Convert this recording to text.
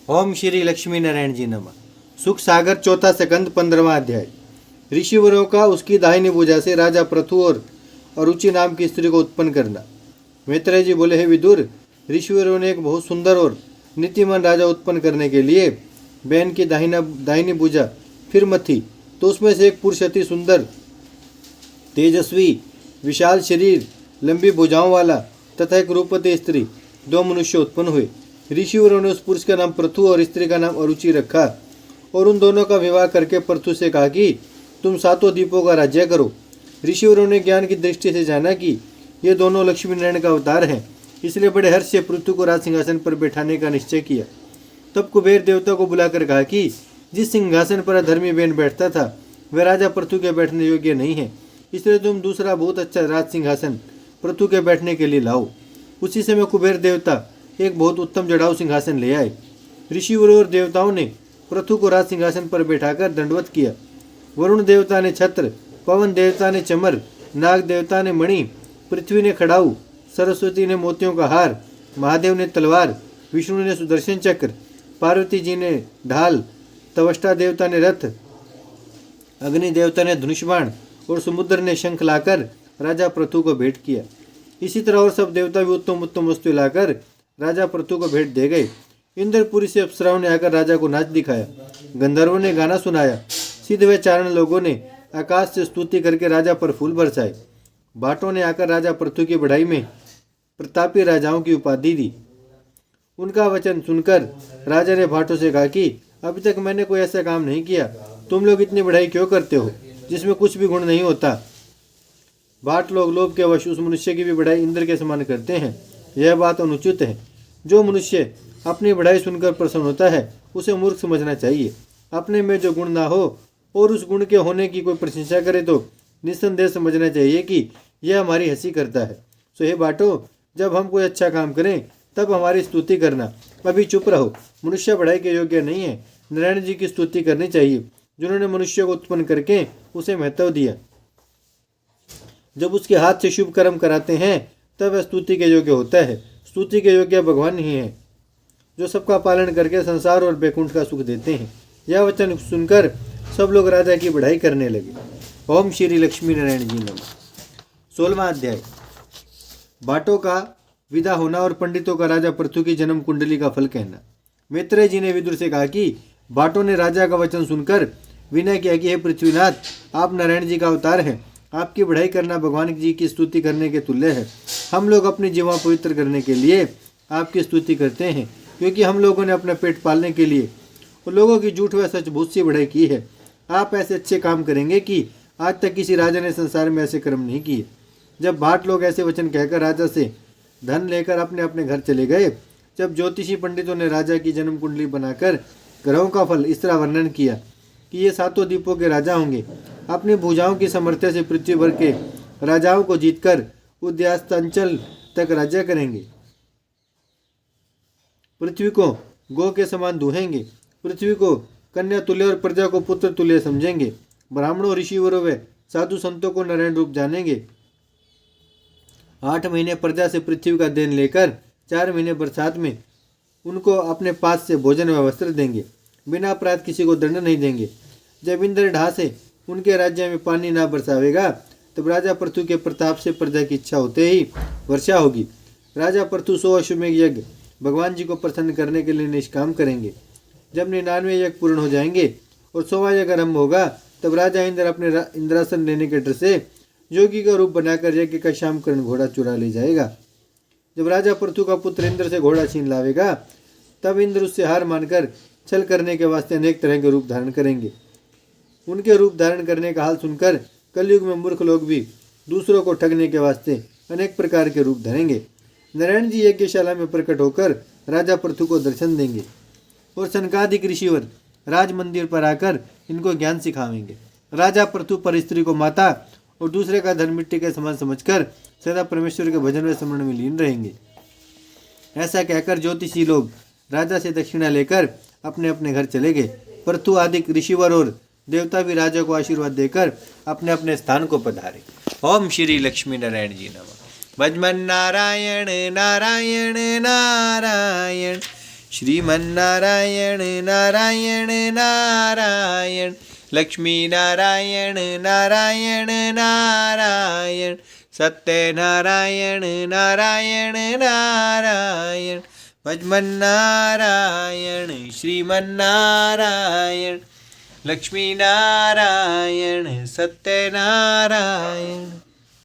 ओम श्री लक्ष्मी नारायण जी नमः। सुख सागर चौथा स्कंद 15वां अध्याय। ऋषिवरों का उसकी दाहिनी भुजा से राजा पृथु और अरुचि नाम की स्त्री को उत्पन्न करना। मैत्रेय जी बोले, हे विदुर, ऋषिवरों ने एक बहुत सुंदर और नीतिमान राजा उत्पन्न करने के लिए बहन की दाहिनी भुजा फिर मथी, तो उसमें से एक पुरुष अति सुंदर, तेजस्वी, विशाल शरीर, लंबी भुजाओं वाला तथा एक रूपवती स्त्री, दो मनुष्य उत्पन्न हुए। ऋषिवरों ने उस पुरुष का नाम पृथु और स्त्री का नाम अरुचि रखा और उन दोनों का विवाह करके पृथु से कहा कि तुम सातों द्वीपों का राज्य करो। ऋषिवरों ने ज्ञान की दृष्टि से जाना कि ये दोनों लक्ष्मी नारायण का अवतार हैं, इसलिए बड़े हर्ष से पृथु को राज सिंहासन पर बैठाने का निश्चय किया। तब कुबेर देवता को बुलाकर कहा कि जिस सिंहासन पर अधर्मी बेन बैठता था वह राजा पृथु के बैठने योग्य नहीं है, इसलिए तुम दूसरा बहुत अच्छा राज सिंहासन पृथु के बैठने के लिए लाओ। उसी समय कुबेर देवता एक बहुत उत्तम जड़ाऊ सिंहासन ले आए। ऋषिवरों और देवताओं ने पृथु को राज सिंहासन पर बैठाकर दंडवत किया। वरुण देवता ने छत्र, पवन देवता ने चमर, नाग देवता ने मणि, पृथ्वी ने खड़ाऊ, सरस्वती ने मोतियों का हार, महादेव ने तलवार, विष्णु ने सुदर्शन चक्र, पार्वती जी ने ढाल, तवष्टा देवता ने रथ, अग्नि देवता ने धनुष बाण और समुद्र ने शंख लाकर राजा पृथु को भेंट किया। इसी तरह और सब देवता भी उत्तम उत्तम वस्तु लाकर राजा पृथु को भेंट दे गए। इंद्रपुरी से अप्सराओं ने आकर राजा को नाच दिखाया, गंधर्वों ने गाना सुनाया, सिद्ध व चारण लोगों ने आकाश से स्तुति करके राजा पर फूल बरसाए। भाटों ने आकर राजा पृथु की बढ़ाई में प्रतापी राजाओं की उपाधि दी। उनका वचन सुनकर राजा ने भाटों से कहा कि अभी तक मैंने कोई ऐसा काम नहीं किया, तुम लोग इतनी बढ़ाई क्यों करते हो जिसमें कुछ भी गुण नहीं होता। भाट लोग लोभ के वश उस मनुष्य की भी बढ़ाई इंद्र के समान करते हैं, यह बात अनुचित है। जो मनुष्य अपनी बढ़ाई सुनकर प्रसन्न होता है उसे मूर्ख समझना चाहिए। अपने में जो गुण ना हो और उस गुण के होने की कोई प्रशंसा करे तो निस्संदेह समझना चाहिए कि यह हमारी हंसी करता है। सो हे बाटो, जब हम कोई अच्छा काम करें तब हमारी स्तुति करना, अभी चुप रहो। मनुष्य बढ़ाई के योग्य नहीं है। नारायण जी की स्तुति करनी चाहिए जिन्होंने मनुष्य को उत्पन्न करके उसे महत्व दिया। जब उसके हाथ से शुभ कर्म कराते हैं तब वह स्तुति के योग्य होता है। स्तुति के योग्य भगवान ही है जो सबका पालन करके संसार और बैकुंठ का सुख देते हैं। यह वचन सुनकर सब लोग राजा की बढ़ाई करने लगे। ओम श्री लक्ष्मी नारायण जी नमः। 16वां अध्याय। बाटों का विदा होना और पंडितों का राजा पृथु की जन्म कुंडली का फल कहना। मैत्रेय जी ने विदुर से कहा कि बाटों ने राजा का वचन सुनकर विनय किया कि हे पृथ्वीनाथ, आप नारायण जी का अवतार हैं, आपकी बढ़ाई करना भगवान जी की स्तुति करने के तुल्य है। हम लोग अपनी जीवा पवित्र करने के लिए आपकी स्तुति करते हैं, क्योंकि हम लोगों ने अपना पेट पालने के लिए और लोगों की झूठ व सच बहुत सी बढ़ाई की है। आप ऐसे अच्छे काम करेंगे कि आज तक किसी राजा ने संसार में ऐसे कर्म नहीं किए। जब भाट लोग ऐसे वचन कहकर राजा से धन लेकर अपने अपने घर चले गए, जब ज्योतिषी पंडितों ने राजा की जन्म कुंडली बनाकर ग्रहों का फल इस तरह वर्णन किया कि ये सातों द्वीपों के राजा होंगे, अपनी भुजाओं की सामर्थ्य से पृथ्वी भर के राजाओं को जीतकर उद्यास्तांचल तक राज्य करेंगे, पृथ्वी को गौ के समान दूहेंगे, पृथ्वी को कन्या तुल्य और प्रजा को पुत्र तुल्य समझेंगे, ब्राह्मणों, ऋषिवरों व साधु संतों को नारायण रूप जानेंगे। 8 महीने प्रजा से पृथ्वी का देन लेकर 4 महीने बरसात में उनको अपने पास से भोजन व वस्त्र देंगे, बिना अपराध किसी को दंड नहीं देंगे। जब इंद्र ढा से उनके राज्य में पानी ना बरसावेगा तब राजा पृथु के प्रताप से प्रजा की इच्छा होते ही वर्षा होगी। राजा पृथु 100 अश्वमेघ यज्ञ भगवान जी को प्रसन्न करने के लिए निष्काम करेंगे। जब 99 यज्ञ पूर्ण हो जाएंगे और 100वां यज्ञ आरंभ होगा तब राजा इंद्र अपने इंद्रासन लेने के डर से योगी का रूप बनाकर यज्ञ का शाम करण घोड़ा चुरा ले जाएगा। जब राजा पृथु का पुत्र इंद्र से घोड़ा छीन लावेगा तब इंद्र उससे हार मानकर छल करने के वास्ते अनेक तरह के रूप धारण करेंगे। उनके रूप धारण करने का हाल सुनकर कलयुग में मूर्ख लोग भी दूसरों को ठगने के वास्ते अनेक प्रकार के रूप धरेंगे। नारायण जी यज्ञशाला में प्रकट होकर राजा पृथु को दर्शन देंगे और सनकादिक ऋषिवर राज मंदिर पर आकर इनको ज्ञान सिखावेंगे। राजा पृथु पर स्त्री को माता और दूसरे का धन मिट्टी के समान समझकर सदा परमेश्वर के भजन व स्मरण में लीन रहेंगे। ऐसा कहकर ज्योतिषी लोग राजा से दक्षिणा लेकर अपने अपने घर चले गए। पृथु आदि ऋषिवर और देवता भी राजा को आशीर्वाद देकर अपने अपने स्थान को पधारे। ओम श्री लक्ष्मी नारायण जी नमः। भजमन नारायण नारायण नारायण, શ્રીમન્નારાયણ નારાયણ નારાયણ લક્ષ્મી નારાયણ નારાયણ નારાયણ સત્યનારાયણ નારાયણ નારાયણ ભજમન્નારાયણ શ્રીમન્નારાયણ લક્ષ્મી નારાયણ સત્યનારાયણ